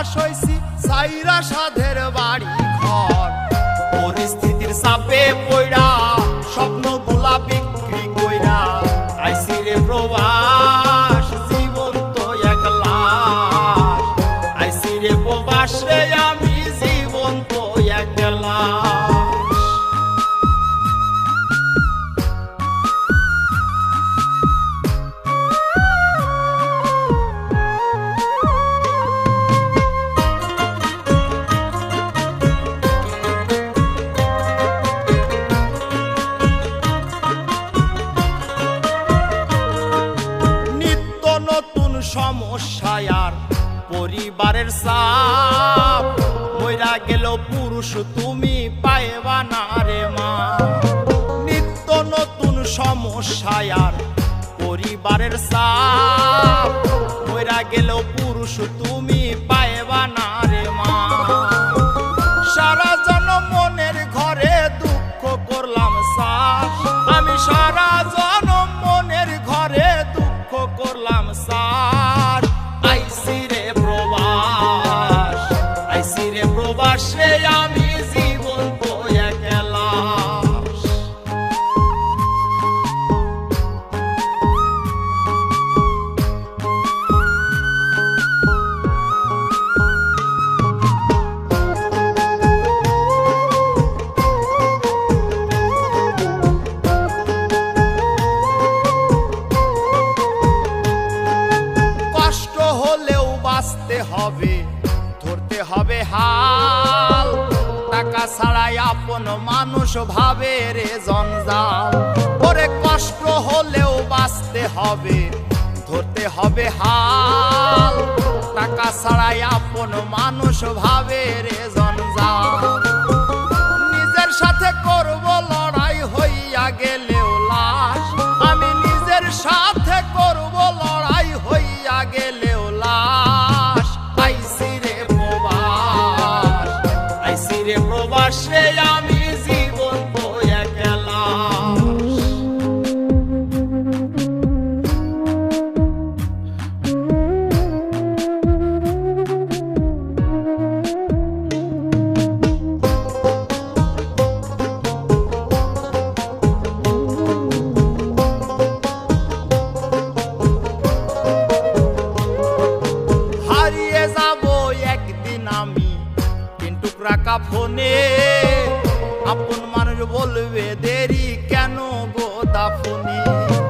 প্রবাস হইছি সাইরা সাধের বাড়ি ঘর। পরিস্থিতির চাপে পইড়া স্বপ্নগুলা বিক্রি কইরা আইছি রে প্রবাস, জীবন তো এক লাশ। আইছি রে প্রবাস রে আমি, জীবন তো এক লাশ। সমস্যায় আর পরিবারের চাপ, মইরা গেল পুরুষ তুমি পাইবা না রে মা। নিত্য নতুন সমস্যায় আর পরিবারের চাপ, মইরা গেল পুরুষ তুমি পাইবা না রে মা। সারা জনম মনের ঘরে দুঃখ করলাম চাষ, আমি সারা জনম মনের ঘরে দুঃখ করলাম চাষ। আইছি রে প্রবাস, আইছি রে প্রবাস রে আমি, জীবন তো এক লাশ। কষ্ট হলেও বাঁচতে হবে, ধরতে হবে হাল। টাকা ছাড়াই আপন মানুষ ভাবে রে জঞ্জাল। ওরে কষ্ট হলেও বাঁচতে হবে, ধরতে হবে হাল। টাকা ছাড়াই আপন মানুষ ভাবে রে জঞ্জাল। নিজের সাথে করব লড়াই, হইয়া গেলেও লাশ। আমি নিজের সাথে করব লড়াই, হইয়া গেলেও লাশ। আইছি রে প্রবাস, আইছি রে প্রবাস রে আমি, জীবন তো এক লাশ। হারিয়ে যাব একদিন আমি তিন টুকরা কাফনে, আপন মানুষ বলবে দেরি কেন গো দাফনে।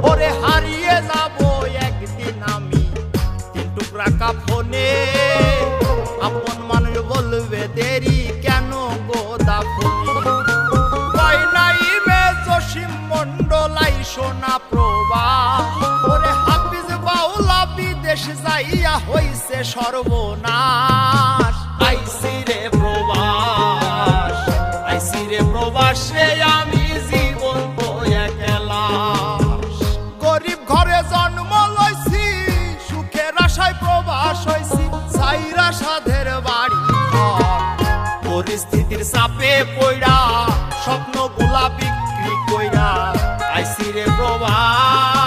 ওরে হারিয়ে যাব একদিন আমি তিন টুকরা কাফনে, আপন মানুষ বলবে দেরি কেন গো দাফনে। কয় নাই মে জসিম মন্ডলাই সোনা প্রবাস, ওরে হাফিজ বাউলা বিদেশ যাইয়া হইছে সর্বনাশ। আইছি রে প্রবাস, আইছি রে প্রবাস রে আমি, জীবন তো এক লাশ। গরিব ঘরে জন্ম লইছি, সুখের আশায় প্রবাস হইছি সাইরা সাধের বাড়ি ঘর। পরিস্থিতির চাপে পইড়া স্বপ্নগুলা বিক্রি কইরা আইছি রে প্রবাস।